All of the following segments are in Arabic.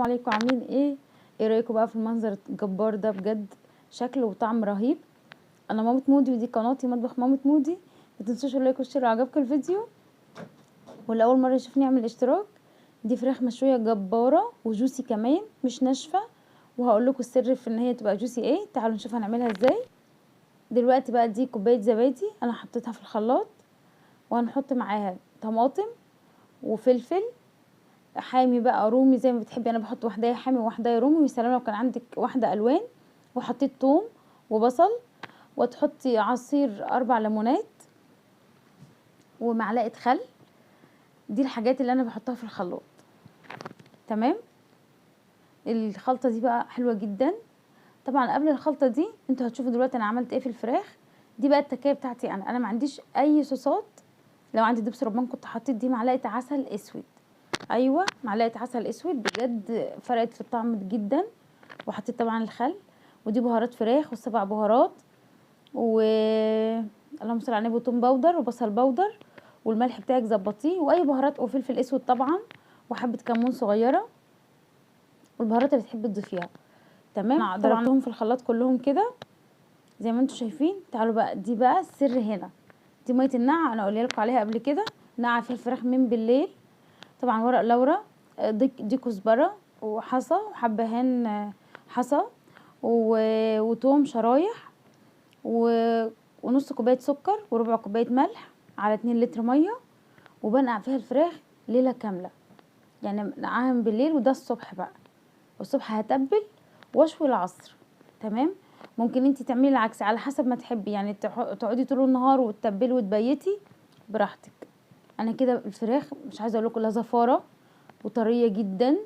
عليكم عاملين ايه رايكم بقى في المنظر الجبار ده؟ بجد شكل وطعم رهيب. انا مامة مودي ودي قناتي مطبخ مامة مودي. ما تنسوش اللايك والشير لو عجبكم الفيديو، واللي اول مره يشوفني يعمل اشتراك. دي فراخ مشويه جباره وجوسي كمان مش ناشفه، وهقول لكم السر في ان هي تبقى جوسي ايه. تعالوا نشوف هنعملها ازاي. دلوقتي بقى دي كوبايه زبادي انا حطيتها في الخلاط، وهنحط معاها طماطم وفلفل حامي بقى رومي زي ما بتحبي. انا بحط واحده حامي وواحده رومي، ويا سلام لو كان عندك واحده الوان. وحطيت توم وبصل، وتحطي عصير 4 ليمونات ومعلقه خل. دي الحاجات اللي انا بحطها في الخلاط. تمام. الخلطه دي بقى حلوه جدا. طبعا قبل الخلطه دي انتوا هتشوفوا دلوقتي انا عملت ايه في الفراخ. دي بقى التكايه بتاعتي انا ما عنديش اي صوصات. لو عندي دبس رمان كنت حطيت دي معلقه عسل اسود. ايوه معلقه عسل اسود بجد فرقت في الطعم جدا. وحطيت طبعا الخل، ودي بهارات فراخ و7 بهارات، و اللهم صل على النبي، وتوم باودر وبصل باودر، والملح بتاعك ظبطيه، واي بهارات وفلفل اسود طبعا، وحبه كمون صغيره، والبهارات اللي بتحبي تضيفيها. تمام. طبعا ضربتهم في الخلاط كلهم كده زي ما انتم شايفين. تعالوا بقى دي بقى السر هنا. دي ميه النقع انا قولي لكم عليها قبل كده، نقع فيها الفراخ من بالليل. طبعا ورق لورا، دي كزبره وحصى وحبهان حصى، وتوم شرايح، ونص كوبايه سكر وربع كوبايه ملح على 2 لتر ميه. وبنقع فيها الفراخ ليله كامله، يعني نقعها من بالليل وده الصبح بقى. والصبح هتبل واشوي العصر. تمام. ممكن انتي تعملي العكس على حسب ما تحبي، يعني تقعدي طول النهار وتتبلي وتبيتي براحتك. انا كده الفراخ مش عايزه اقول لكم لا زفاره، وطريه جدا،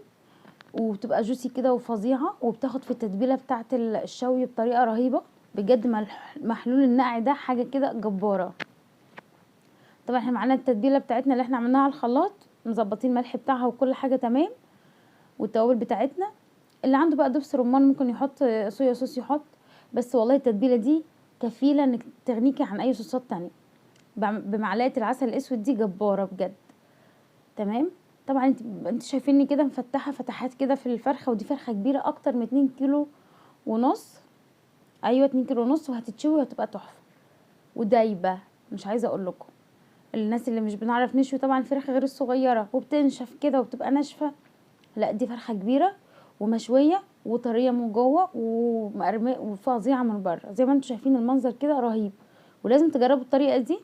وبتبقى جوسي كده وفظيعه، وبتاخد في التتبيله بتاعه الشوي بطريقه رهيبه بجد. محلول النقع ده حاجه كده جباره. طبعا احنا معانا التتبيله بتاعتنا اللي احنا عملناها على الخلاط، مظبطين الملح بتاعها وكل حاجه تمام، والتوابل بتاعتنا. اللي عنده بقى دبس رمان ممكن يحط صويا صوص يحط، بس والله التتبيله دي كفيله انك تغنيكي عن اي صوصات تانية. بمعلقه العسل الاسود دي جباره بجد. تمام. طبعا انت شايفيني كده مفتحه فتحات كده في الفرخه، ودي فرخه كبيره اكتر من 2 كيلو ونص. ايوه 2 كيلو ونص، وهتتشوي وهتبقى تحفه ودايبه. مش عايزه اقول لكم، الناس اللي مش بنعرف نشوي طبعا الفراخ غير الصغيره وبتنشف كده وبتبقى ناشفه، لا دي فرخه كبيره ومشويه وطريه من جوه ومقرمه وفظيعه من بره. زي ما انتم شايفين المنظر كده رهيب، ولازم تجربوا الطريقه دي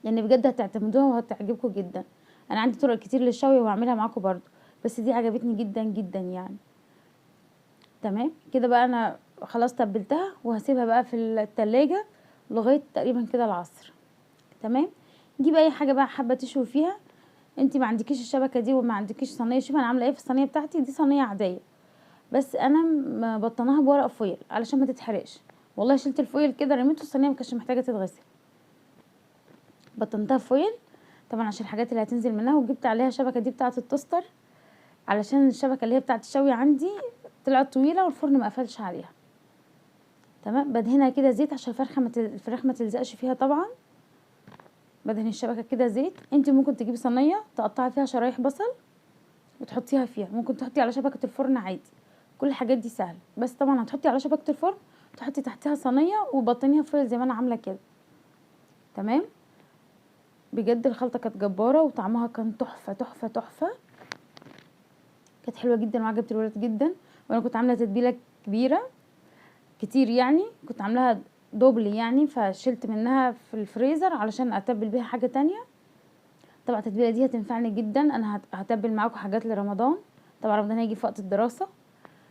لان بجد هتعتمدوها وهتعجبكم جدا. انا عندي طرق كتير للشوي وهعملها معاكم برضو، بس دي عجبتني جدا جدا يعني. تمام كده بقى انا خلاص تبلتها وهسيبها بقى في التلاجة لغايه تقريبا كده العصر. تمام. جيب اي حاجه بقى حابه تشوي فيها. انت ما عندكيش الشبكه دي وما عندكيش صينيه، شوفي انا عامله ايه في الصينيه بتاعتي. دي صينيه عاديه بس انا مبطناها بورق فويل علشان ما تتحرقش. والله شلت الفويل كده رميته، الصينيه ما كانتش محتاجه تتغسل، بطنتها فويل طبعا عشان الحاجات اللي هتنزل منها. وجبت عليها شبكه دي بتاعه التوستر، علشان الشبكه اللي هي بتاعه الشوي عندي طلعت طويله والفرن ما قفلش عليها. تمام. بدهنها كده زيت عشان الفراخ ما تلزقش فيها طبعا. بدهن الشبكه كده زيت. انت ممكن تجيبي صينيه تقطعي فيها شرايح بصل وتحطيها فيها، ممكن تحطي على شبكه الفرن عادي. كل الحاجات دي سهله، بس طبعا هتحطي على شبكه الفرن تحطي تحتها صينيه وبطنيها فويل زي ما انا عامله كده. تمام. بجد الخلطه كانت جباره وطعمها كان تحفه تحفه تحفه. كانت حلوه جدا وعجبت الولاد جدا. وانا كنت عامله تتبيله كبيره كتير، يعني كنت عاملاها دوبل يعني، فشلت منها في الفريزر علشان اتبل بيها حاجه تانية. طبعا التتبيله دي هتنفعني جدا. انا هتبل معاكم حاجات لرمضان. طبعا رمضان هيجي في وقت الدراسه،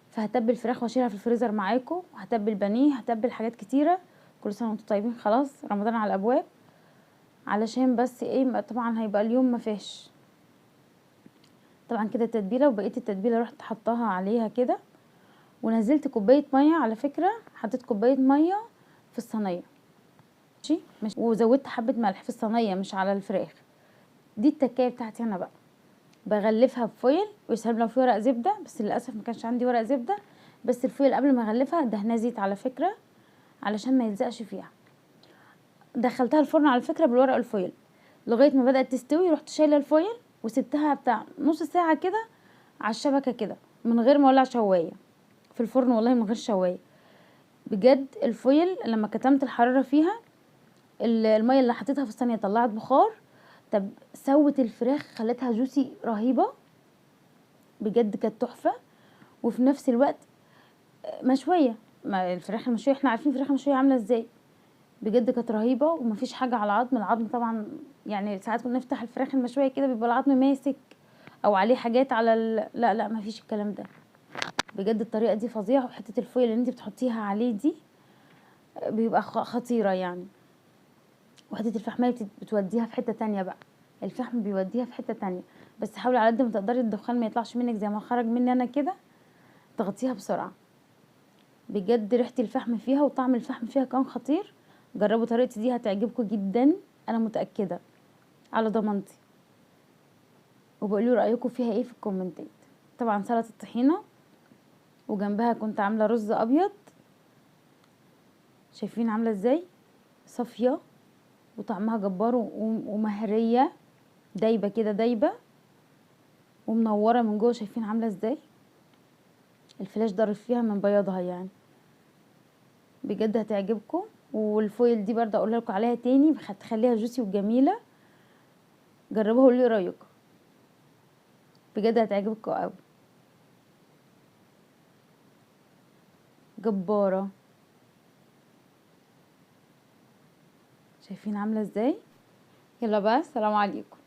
فهتبل فراخ واشيلها في الفريزر معاكم، وهتبل بانيه، هتبل حاجات كتيره. كل سنه وانتم طيبين، خلاص رمضان على الابواب. علشان بس ايه، طبعا هيبقى اليوم ما فيش. طبعا كده التتبيله، وبقيه التتبيله رحت حطاها عليها كده، ونزلت كوبايه ميه. على فكره حطيت كوبايه ميه في الصينيه ماشي، وزودت حبه ملح في الصينيه مش على الفراخ. دي التكايه بتاعتي انا بقى. بغلفها بفويل، ويسلم لو في ورق زبده، بس للاسف ما كانش عندي ورق زبده. بس الفويل قبل ما اغلفها دهناه زيت على فكره علشان ما يلزقش فيها. دخلتها الفرن على فكره بالورق الفويل لغايه ما بدات تستوي. رحت شايله الفويل وسبتها بتاع نص ساعه كده على الشبكة كده من غير ما اولع شواية في الفرن، والله من غير شواية. بجد الفويل لما كتمت الحرارة فيها المية اللي حطيتها في الصينية طلعت بخار، طب سوت الفراخ خلتها جوسي رهيبة، بجد كانت تحفة. وفي نفس الوقت مشوية، ما الفراخ المشوية احنا عارفين الفراخ المشوية عاملة ازاي، بجد كانت رهيبة ومفيش حاجة على العظم. العظم طبعا يعني ساعات كنا نفتح الفراخ المشوية كده بيبقى العظم ماسك او عليه حاجات على لا لا مفيش الكلام ده. بجد الطريقة دي فظيعة، وحتة الفويل اللي انت بتحطيها عليه دي بيبقى خطيرة يعني. وحتة الفحمية بتوديها في حتة تانية بقى، الفحم بيوديها في حتة تانية. بس حاولي على قد ما تقدري الدخان ما يطلعش منك زي ما خرج مني انا كده، تغطيها بسرعة. بجد ريحة الفحم فيها وطعم الفحم فيها كان خطير. جربوا طريقتي دي هتعجبكم جدا، انا متأكدة على ضمانتي. وبقولوا رأيكم فيها ايه في الكومنتات. طبعا سلطة الطحينة وجنبها كنت عاملة رز ابيض، شايفين عاملة ازاي صافية وطعمها جبار ومهرية دايبة كده دايبة ومنورة من جوه، شايفين عاملة ازاي الفلاش ضارب فيها من بياضها يعني. بجد هتعجبكم. والفويل دي برضه اقول لكم عليها تاني هتخليها جوسي وجميلة، جربوها وقولوا لي رايكم، بجد هتعجبكم قوي، جبارة. شايفين عاملة ازاي. يلا بقى، السلام عليكم.